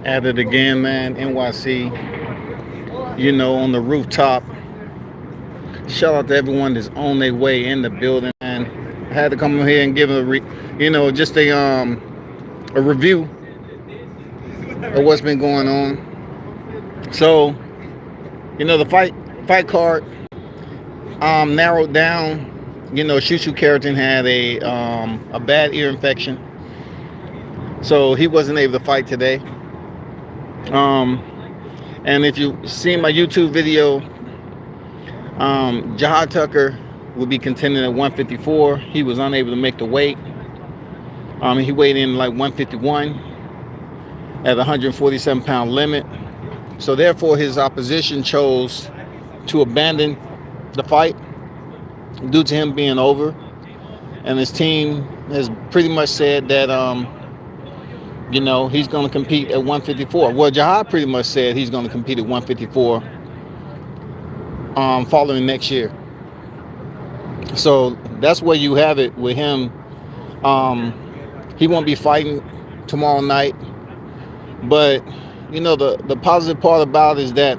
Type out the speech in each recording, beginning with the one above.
At it again, man. NYC, on the rooftop. Shout out to everyone that's on their way in the building, man. I had to come here and give just a review of what's been going on. So, the fight card narrowed down. Shushu Keratin had a bad ear infection, so he wasn't able to fight today. And if you see my YouTube video, Jahad Tucker will be contending at 154. He was unable to make the weight. He weighed in like 151 at 147-pound limit. So therefore, his opposition chose to abandon the fight due to him being over. And his team has pretty much said that, he's going to compete at 154. Well, Jahad pretty much said he's going to compete at 154 following next year. So that's where you have it with him. He won't be fighting tomorrow night. But, the positive part about it is that,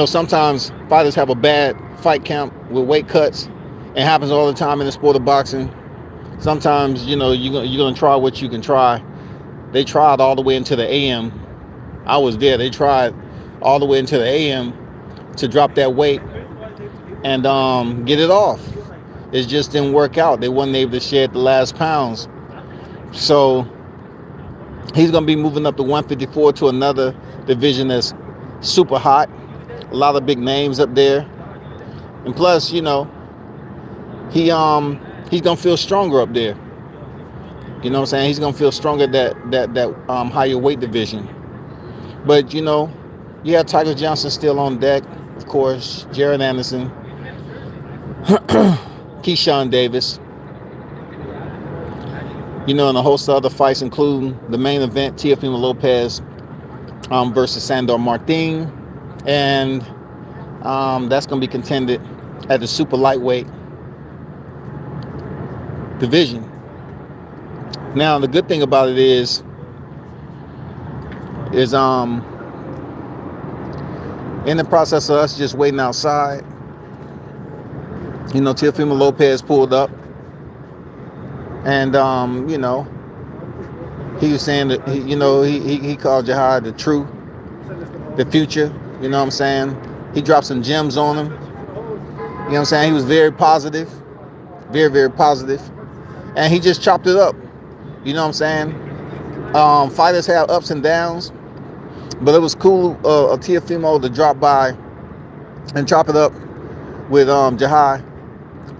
sometimes fighters have a bad fight camp with weight cuts. It happens all the time in the sport of boxing. Sometimes, you're going to try what you can try. They tried all the way into the AM. I was there. They tried all the way into the AM to drop that weight and get it off. It just didn't work out. They wasn't able to shed the last pounds. So he's going to be moving up to 154 to another division that's super hot. A lot of big names up there. And plus, he's going to feel stronger up there. You know what I'm saying? He's going to feel stronger that higher weight division. But, you have Tiger Johnson still on deck. Of course, Jared Anderson, Keyshawn Davis, and a host of other fights, including the main event, Teofimo Lopez versus Sandor Martin. And that's going to be contended at the super lightweight division. Now, the good thing about it is in the process of us just waiting outside, Teofimo Lopez pulled up, and he was saying that he called Jahad the future. You know what I'm saying? He dropped some gems on him. You know what I'm saying? He was very positive, very, very positive, and he just chopped it up. You know what I'm saying? Fighters have ups and downs, but it was cool of Teofimo to drop by and chop it up with Jahad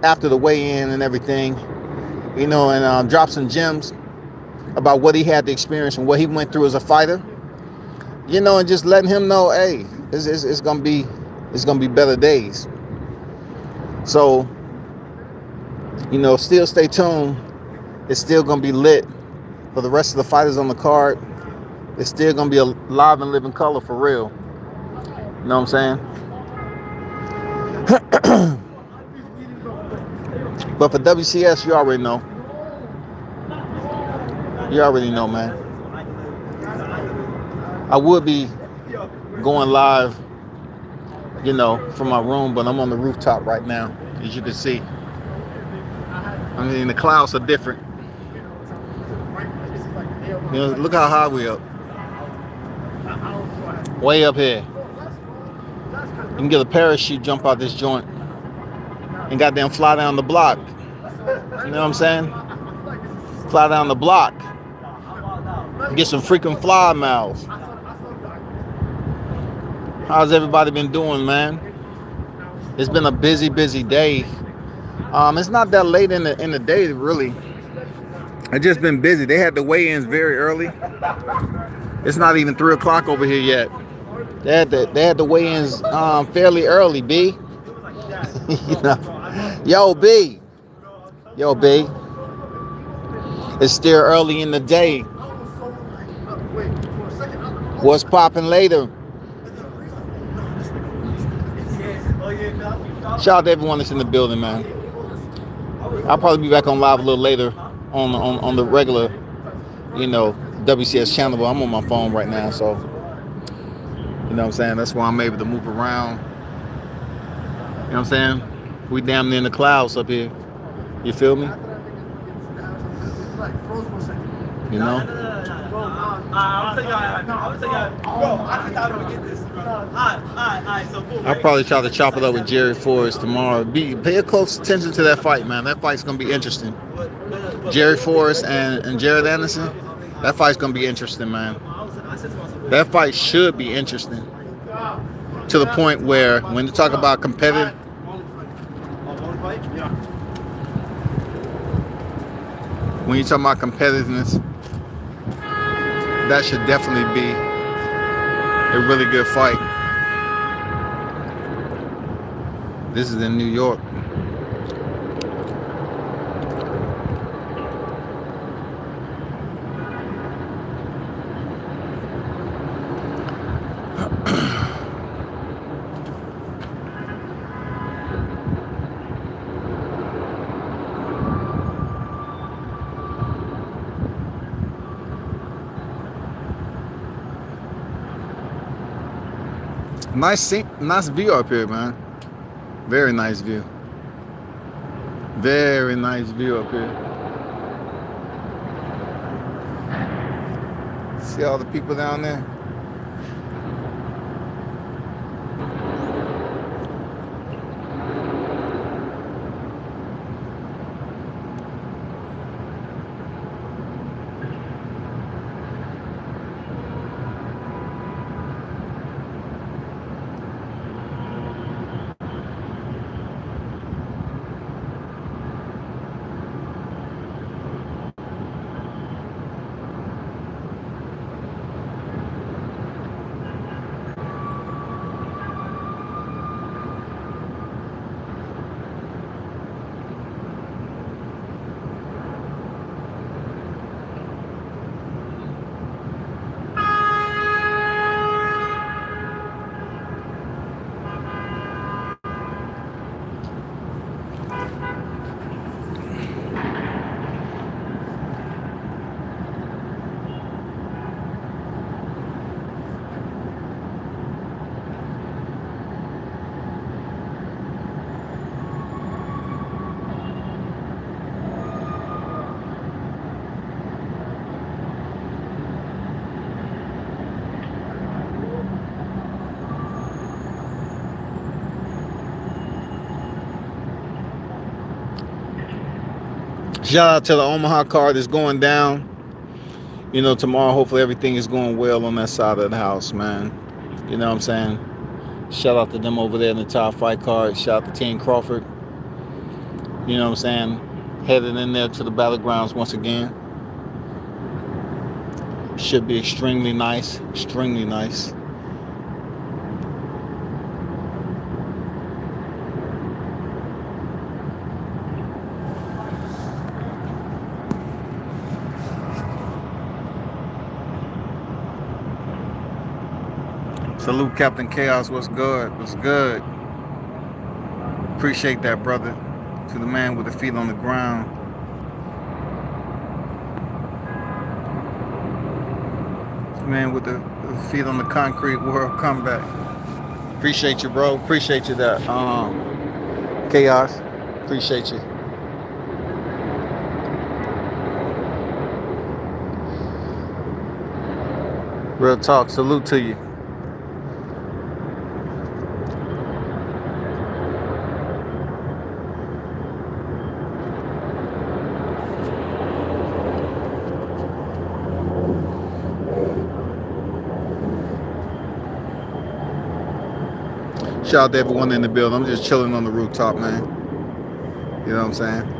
after the weigh-in and everything, and drop some gems about what he had to experience and what he went through as a fighter, and just letting him know, hey, it's gonna be better days. So, still stay tuned. It's still gonna be lit for the rest of the fighters on the card. It's still gonna be a live and living color for real. You know what I'm saying? But for WCS, you already know. You already know, man. I would be going live, from my room, but I'm on the rooftop right now, as you can see. I mean, the clouds are different. Look how high we up. Way up here. You can get a parachute, jump out this joint, and goddamn fly down the block. You know what I'm saying? Fly down the block. Get some freaking fly miles. How's everybody been doing, man? It's been a busy, busy day. It's not that late in the day, really. It's just been busy. They had the weigh-ins very early. It's not even 3 o'clock over here yet. They had the weigh-ins fairly early, B. Yo, B. It's still early in the day. What's popping later? Shout out to everyone that's in the building, man. I'll probably be back on live a little later on the regular, WCS channel, but I'm on my phone right now, so you know what I'm saying. That's why I'm able to move around. You know what I'm saying? We damn near in the clouds up here. You feel me? You know? I'll probably try to chop it up with Jerry Forrest tomorrow. Pay close attention to that fight, man. That fight's gonna be interesting. Jerry Forrest and Jared Anderson. That fight's gonna be interesting, man. That fight should be interesting. To the point where when you talk about competitive, when you talk about competitiveness, that should definitely be a really good fight. This is in New York. Nice view up here, man. Very nice view. Very nice view up here. See all the people down there? Shout out to the Omaha card that's going down. You know, tomorrow, hopefully everything is going well on that side of the house, man. You know what I'm saying? Shout out to them over there in the top fight card. Shout out to Team Crawford. You know what I'm saying? Headed in there to the battlegrounds once again. Should be extremely nice. Extremely nice. Salute Captain Chaos. What's good? What's good? Appreciate that, brother. To the man with the feet on the ground. Man with the feet on the concrete world comeback. Appreciate you, bro. Appreciate you that. Chaos. Appreciate you. Real talk. Salute to you. Shout out to everyone in the building. I'm just chilling on the rooftop, man. You know what I'm saying?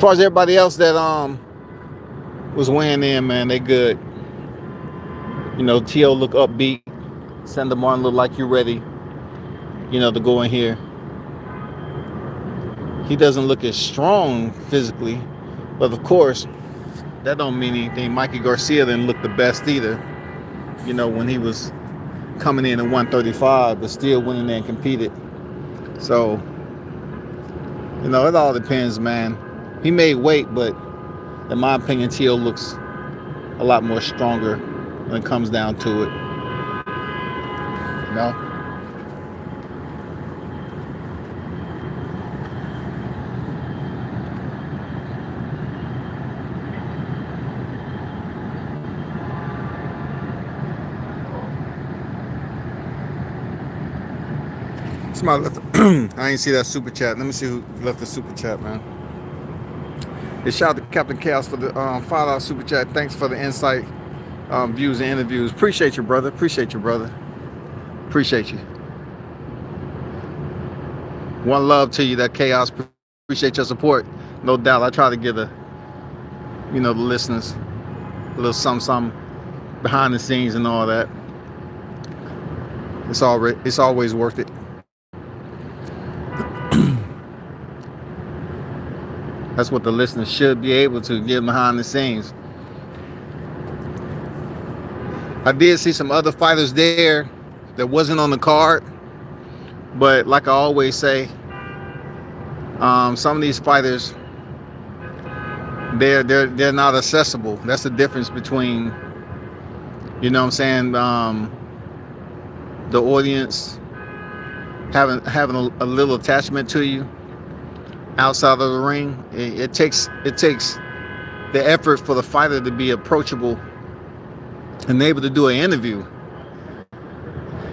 far as everybody else that was weighing in, man, they good. You know, T.O. look upbeat. Sandra Martin look like you're ready, you know, to go in here. He doesn't look as strong physically, but of course, that don't mean anything. Mikey Garcia didn't look the best either, you know, when he was coming in at 135, but still went in there and competed. So, you know, it all depends, man. He made weight, but in my opinion, T.O. looks a lot more stronger when it comes down to it. You know? Somebody left I ain't see that super chat. Let me see who left the super chat, man. And shout out to Captain Chaos for the $5 super chat. Thanks for the insight, views, and interviews. Appreciate you, brother. Appreciate you, brother. Appreciate you. One love to you, that Chaos. Appreciate your support. No doubt. I try to give the listeners a little something behind the scenes and all that. It's always worth it. That's what the listeners should be able to give behind the scenes. I did see some other fighters there that wasn't on the card, but like I always say, some of these fighters, they're not accessible. That's the difference between, you know what I'm saying, the audience having a little attachment to you outside of the ring. It takes the effort for the fighter to be approachable and able to do an interview.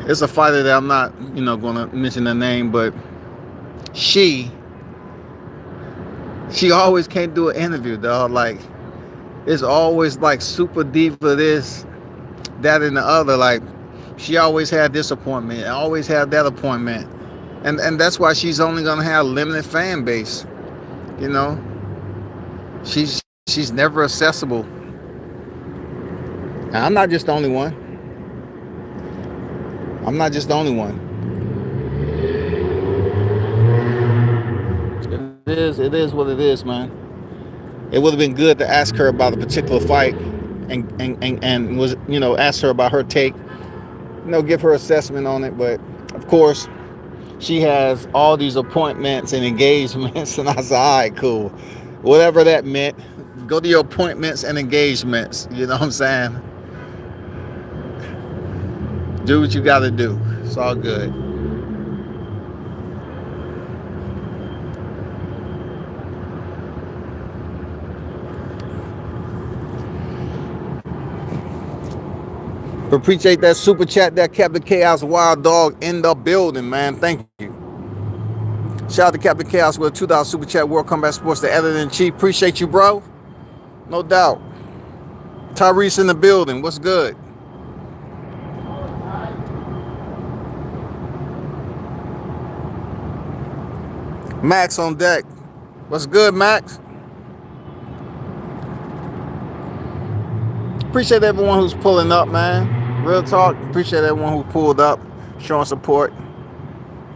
It's a fighter that I'm not, going to mention the name, but she always can't do an interview, dog. Like, it's always like super diva this, that, and the other. Like, she always had this appointment, always had that appointment. And that's why she's only gonna have a limited fan base. You know, she's never accessible. And I'm not just the only one. It is what it is, man. It would have been good to ask her about a particular fight and was, ask her about her take, give her assessment on it. But of course, she has all these appointments and engagements, and I said, all right, cool. Whatever that meant, go to your appointments and engagements. You know what I'm saying? Do what you got to do. It's all good. But appreciate that super chat, that Captain Chaos Wild Dog in the building, man. Thank you. Shout out to Captain Chaos with a $2 super chat. World Combat Sports, the editor-in-chief. Appreciate you, bro. No doubt. Tyrese in the building. What's good? Max on deck. What's good, Max? Appreciate everyone who's pulling up, man. Real talk. Appreciate everyone who pulled up, showing support.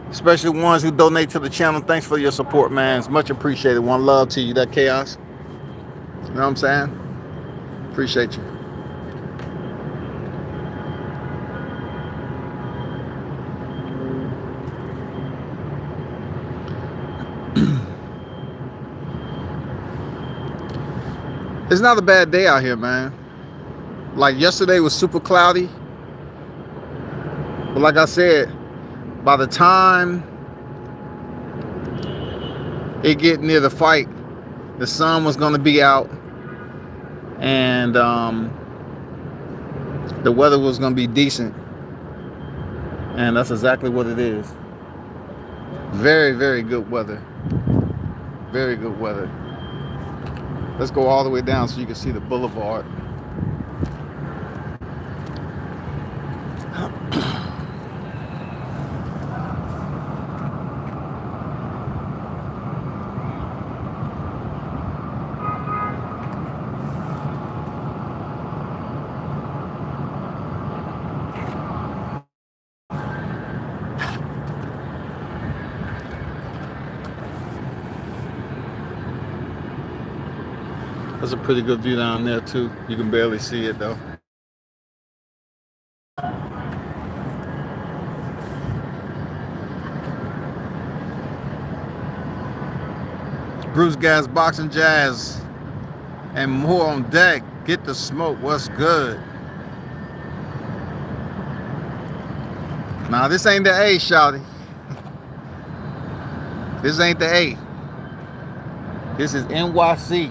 Especially ones who donate to the channel. Thanks for your support, man. It's much appreciated. One love to you, that Chaos. You know what I'm saying? Appreciate you. It's not a bad day out here, man. Like, yesterday was super cloudy. But like I said, by the time it get near the fight, the sun was going to be out. And the weather was going to be decent. And that's exactly what it is. Very, very good weather. Very good weather. Let's go all the way down so you can see the boulevard. That's a pretty good view down there too. You can barely see it though. Bruce Gas Boxing Jazz and more on deck. Get the smoke. What's good? Nah, this ain't the A, shawty. This ain't the A. This is NYC.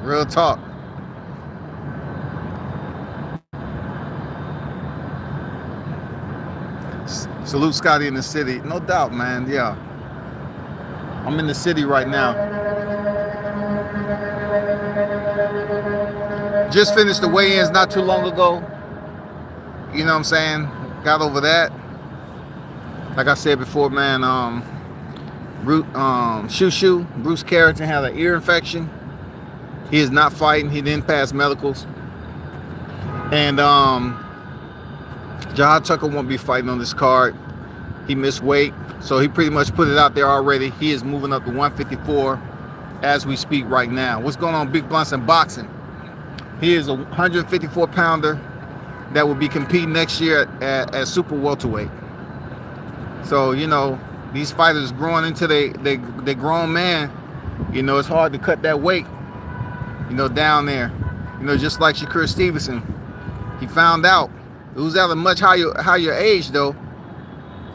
Real talk. Salute Scotty in the city. No doubt, man. Yeah. I'm in the city right now. Just finished the weigh-ins not too long ago. You know what I'm saying? Got over that. Like I said before, man, Bruce Carrington had an ear infection. He is not fighting. He didn't pass medicals. And Jahad Tucker won't be fighting on this card. He missed weight, so he pretty much put it out there already. He is moving up to 154 as we speak right now. What's going on, Big Blunts in boxing? He is a 154 pounder that will be competing next year at super welterweight. So, you know, these fighters growing into they grown man, you know, it's hard to cut that weight, you know, down there. You know, just like Shakur Stevenson. He found out. It was at a much higher age though.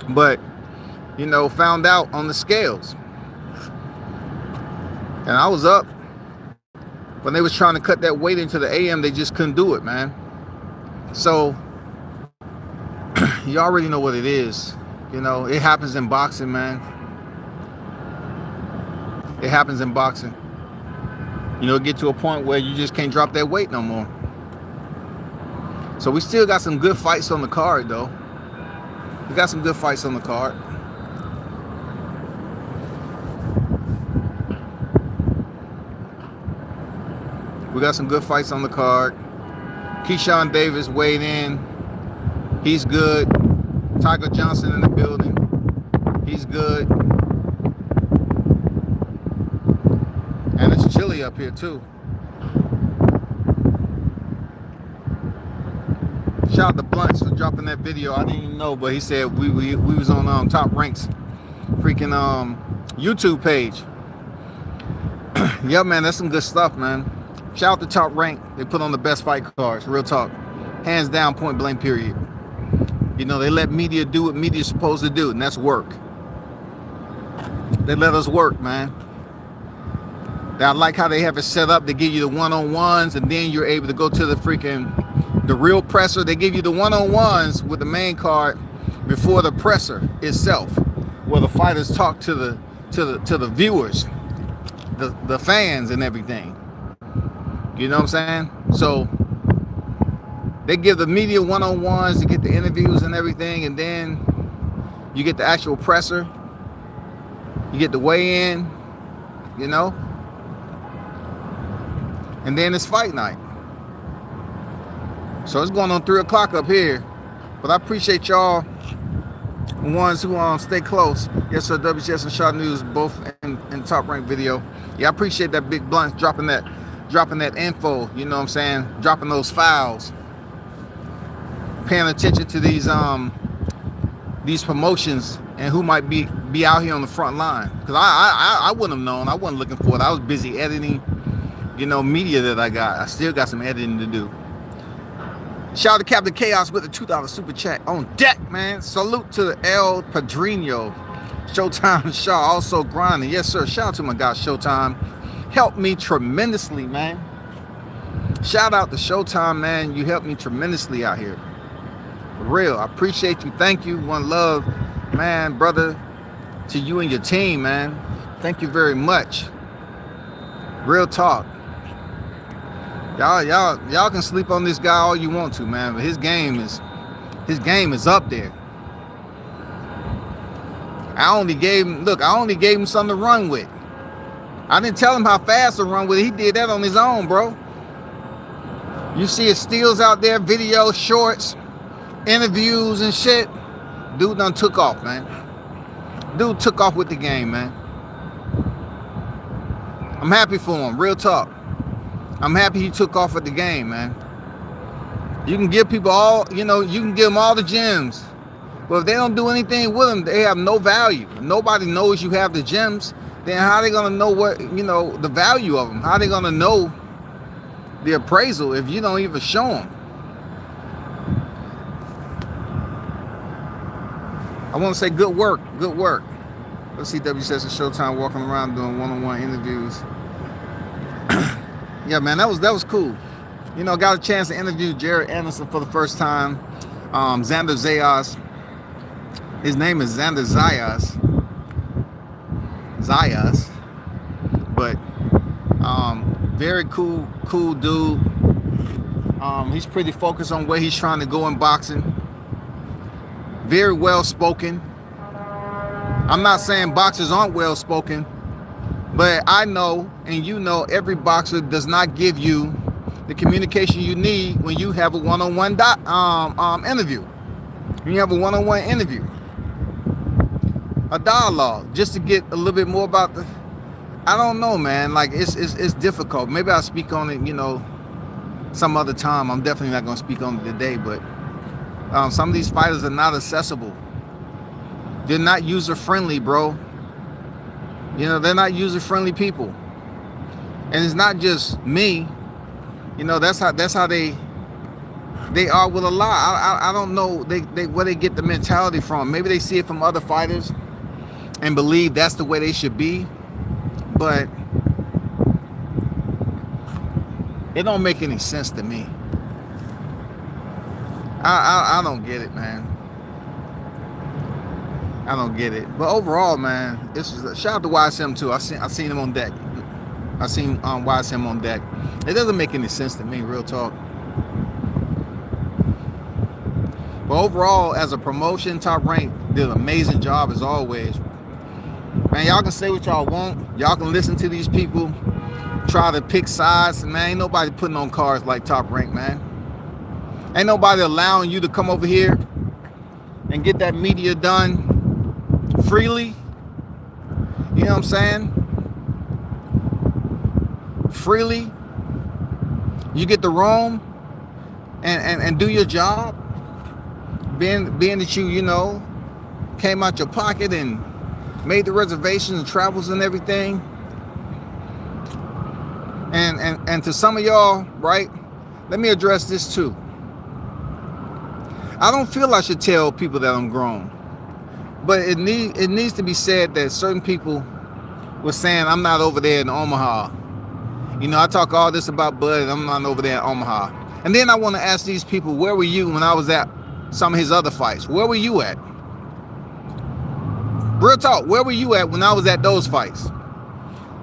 But, you know, found out on the scales. And I was up. When they was trying to cut that weight into the AM, they just couldn't do it, man. So, you already know what it is. You know, it happens in boxing, man. It happens in boxing. You know, get to a point where you just can't drop that weight no more. So we still got some good fights on the card, though. We got some good fights on the card. We got some good fights on the card. Keyshawn Davis weighed in. He's good. Tiger Johnson in the building. He's good. And it's chilly up here too. Shout out to Blunts for dropping that video. I didn't even know, but he said we was on Top Rank's freaking YouTube page. Yeah, man, that's some good stuff, man. Shout out to Top Rank. They put on the best fight cards. Real talk. Hands down, point blank, period. You know, they let media do what media's supposed to do, and that's work. They let us work, man. I like how they have it set up. They give you the one-on-ones, and then you're able to go to the real presser. They give you the one-on-ones with the main card before the presser itself, where the fighters talk to the viewers, the fans and everything. You know what I'm saying? So they give the media one-on-ones to get the interviews and everything, and then you get the actual presser. You get the weigh-in, you know? And then it's fight night. So it's going on 3 o'clock up here. But I appreciate y'all, the ones who stay close. Yes, sir, WCS and Shaw News, both in Top Rank video. Yeah, I appreciate that Big Blunt dropping that info, you know what I'm saying? Dropping those files. Paying attention to these promotions and who might be out here on the front line. Because I wouldn't have known. I wasn't looking for it. I was busy editing, you know, media that I got. I still got some editing to do. Shout out to Captain Chaos with the $2 super chat on deck, man. Salute to the El Padrino. Showtime Shaw also grinding. Yes, sir. Shout out to my guy Showtime. Helped me tremendously, man. Shout out to Showtime, man. You helped me tremendously out here. For real. I appreciate you. Thank you. One love, man, brother, to you and your team, man. Thank you very much. Real talk. Y'all can sleep on this guy all you want to, man, but his game is up there. I only gave him something to run with. I didn't tell him how fast to run with it. He did that on his own, bro. You see his steals out there, videos, shorts, interviews and shit. Dude done took off, man. Dude took off with the game, man. I'm happy for him, real talk. I'm happy he took off at the game, man. You can give people all, you can give them all the gems. But if they don't do anything with them, they have no value. Nobody knows you have the gems. Then how are they going to know what, the value of them? How are they going to know the appraisal if you don't even show them? I want to say good work. Let's see, W says it's Showtime walking around doing one-on-one interviews. Yeah, man, that was cool. Got a chance to interview Jared Anderson for the first time. Xander Zayas. His name is Xander Zayas. But very cool dude. He's pretty focused on where he's trying to go in boxing. Very well spoken. I'm not saying boxers aren't well spoken, but I know and every boxer does not give you the communication you need when you have a one-on-one interview. When you have a one-on-one interview, a dialogue, just to get a little bit more about I don't know, man. Like it's difficult. Maybe I'll speak on it, some other time. I'm definitely not gonna speak on it today, but some of these fighters are not accessible. They're not user-friendly, bro. They're not user-friendly people. And it's not just me. That's how they are with a lot. I don't know where they get the mentality from. Maybe they see it from other fighters and believe that's the way they should be. But it don't make any sense to me. I don't get it, man. I don't get it. But overall, man, this is a shout out to YSM too. I seen him on deck. I seen YSM on deck. It doesn't make any sense to me, real talk. But overall, as a promotion, Top Rank did an amazing job as always. Man, y'all can say what y'all want. Y'all can listen to these people try to pick sides. Man, ain't nobody putting on cards like Top Rank, man. Ain't nobody allowing you to come over here and get that media done freely. You know what I'm saying? Freely. You get to roam and do your job. Being that you came out your pocket and made the reservations and travels and everything. And to some of y'all, right? Let me address this too. I don't feel I should tell people that I'm grown, but it needs to be said that certain people were saying I'm not over there in Omaha. I talk all this about Bud and I'm not over there in Omaha. And then I want to ask these people, where were you when I was at some of his other fights? Where were you at? Real talk, where were you at when I was at those fights?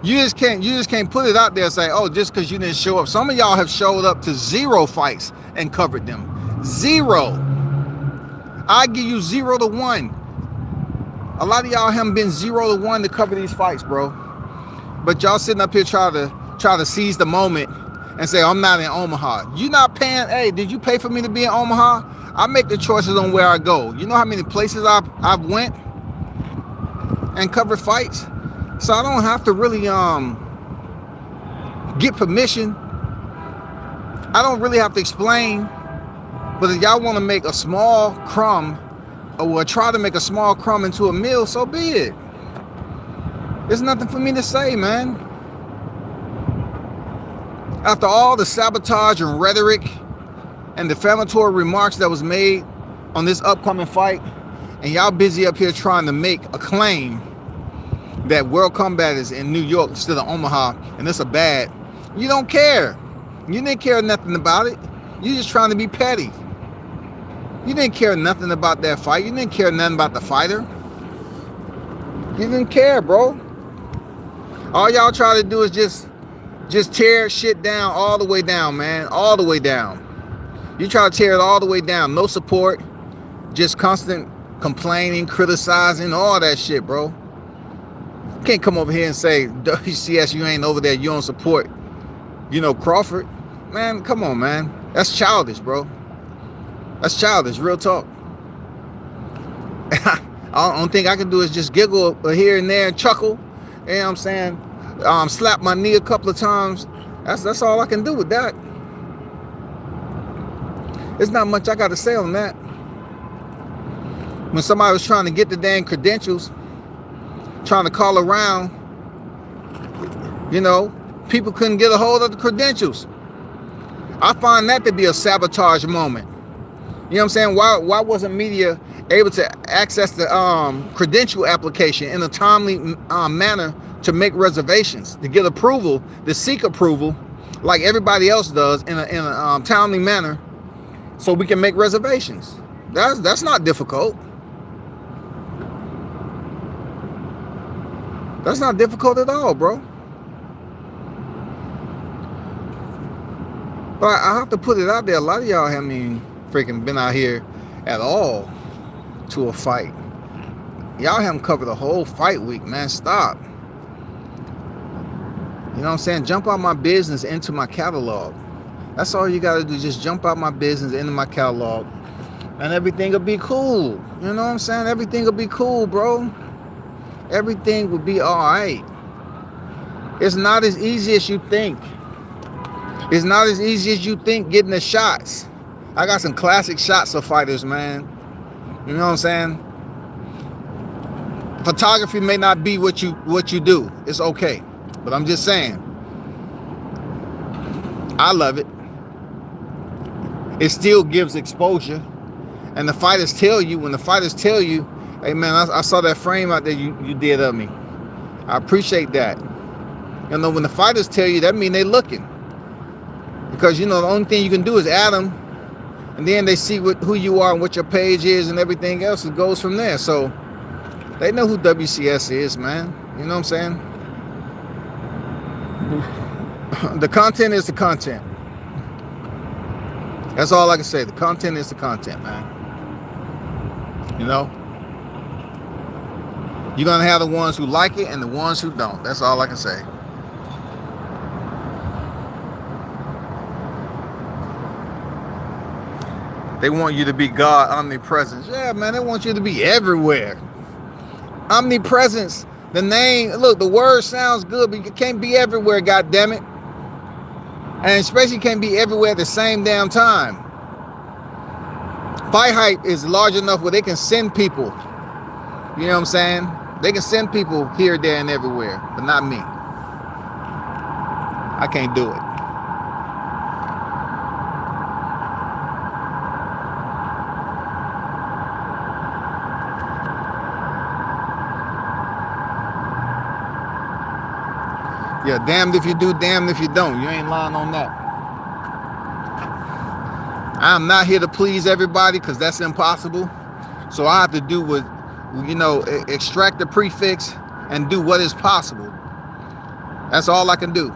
You just can't put it out there and say, oh, just because you didn't show up. Some of y'all have showed up to 0 fights and covered them. 0. I give you 0 to 1. A lot of y'all haven't been 0 to 1 to cover these fights, bro. But y'all sitting up here try to seize the moment and say, I'm not in Omaha. You not paying, hey, did you pay for me to be in Omaha? I make the choices on where I go. You know how many places I've went and covered fights? So I don't have to really get permission. I don't really have to explain. But if y'all want to make a small crumb or try to make a small crumb into a meal, so be it. There's nothing for me to say, man. After all the sabotage and rhetoric and defamatory remarks that was made on this upcoming fight, and y'all busy up here trying to make a claim that World Combat is in New York instead of Omaha, and it's a bad, you don't care. You didn't care nothing about it. You're just trying to be petty. You didn't care nothing about that fight. You didn't care nothing about the fighter. You didn't care, bro. All y'all try to do is just tear shit down all the way down, man. All the way down. You try to tear it all the way down. No support. Just constant complaining, criticizing, all that shit, bro. You can't come over here and say, WCS, you ain't over there. You don't support, Crawford. Man, come on, man. That's childish, bro. That's childish, real talk. The only thing I can do is just giggle here and there and chuckle. You know what I'm saying? Slap my knee a couple of times That's all I can do with that. There's not much I got to say on that. When somebody was trying to get the dang credentials, trying to call around, you know, people couldn't get a hold of the credentials. I find that to be a sabotage moment. You know what I'm saying? Why wasn't media able to access the credential application in a timely manner to make reservations, to get approval, to seek approval, like everybody else does in a timely manner, so we can make reservations? That's not difficult. That's not difficult at all, bro. But I have to put it out there. A lot of y'all haven't freaking been out here at all to a fight. Y'all haven't covered the whole fight week, man. Stop. You know what I'm saying? Jump out my business into my catalog. That's all you got to do. Just jump out my business into my catalog, and everything will be cool. You know what I'm saying? Everything will be cool, bro. Everything will be all right. It's not as easy as you think. It's not as easy as you think getting the shots. I got some classic shots of fighters, man. You know what I'm saying? Photography may not be what you do. It's okay. But I'm just saying, I love it. It still gives exposure. And the fighters tell you, when the fighters tell you, hey man, I saw that frame out there you did of me. I appreciate that. You know, when the fighters tell you, that means they looking. Because, you know, the only thing you can do is add them, and then they see who you are and what your page is and everything else. It goes from there. So they know who WCS is, man. You know what I'm saying? The content is the content. That's all I can say. The content is the content, man. You know? You're going to have the ones who like it and the ones who don't. That's all I can say. They want you to be God, omnipresence. Yeah, man, they want you to be everywhere. Omnipresence, the name, look, the word sounds good, but you can't be everywhere, goddammit. And especially can't be everywhere at the same damn time. Fight Hype is large enough where they can send people. You know what I'm saying? They can send people here, there, and everywhere, but not me. I can't do it. Yeah, damned if you do, damned if you don't. You ain't lying on that. I'm not here to please everybody because that's impossible. So I have to do what, you know, extract the prefix and do what is possible. That's all I can do.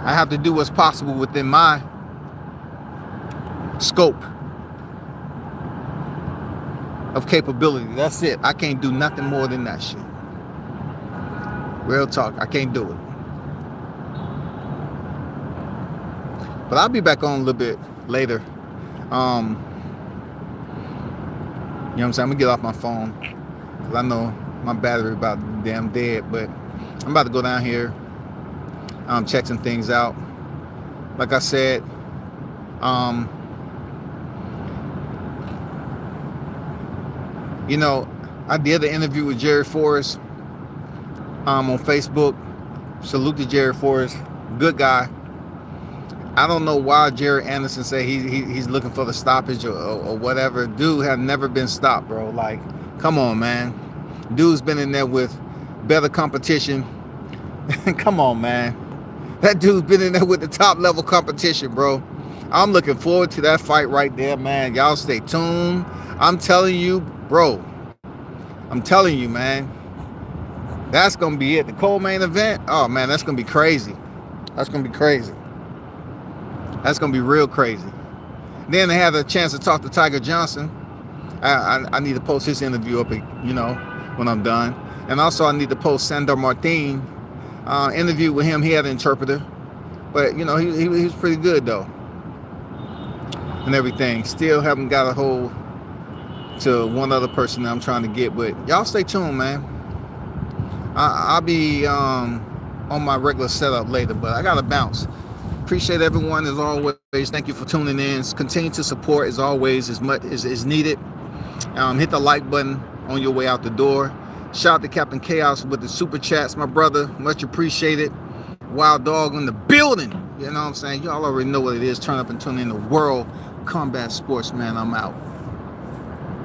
I have to do what's possible within my scope of capability. That's it. I can't do nothing more than that shit. Real talk, I can't do it. But I'll be back on a little bit later. You know what I'm saying? I'm gonna get off my phone, because I know my battery about damn dead, but I'm about to go down here, check some things out. Like I said, you know, I did an interview with Jerry Forrest on Facebook. Salute to Jerry Forrest, good guy. I don't know why Jerry Anderson say he's looking for the stoppage or whatever. Dude have never been stopped, bro. Like, come on, man. Dude's been in there with better competition. Come on, man. That dude's been in there with the top level competition, bro. I'm looking forward to that fight right there, man. Y'all stay tuned. I'm telling you, bro. I'm telling you, man. That's going to be it. The co-main event, oh, man, that's going to be crazy. That's going to be crazy. That's going to be real crazy. Then they had a chance to talk to Tiger Johnson. I need to post his interview up, you know, when I'm done. And also I need to post Sandor Martin interview with him. He had an interpreter. But, you know, he was pretty good, though. And everything. Still haven't got a hold to one other person that I'm trying to get. But y'all stay tuned, man. I'll be on my regular setup later, but I gotta bounce. Appreciate everyone as always. Thank you for tuning in. Continue to support as always as much as needed. Hit the like button on your way out the door. Shout out to Captain Chaos with the super chats, my brother. Much appreciated. Wild Dog in the building. You know what I'm saying? Y'all already know what it is. Turn up and tune in to World Combat Sports, man. I'm out.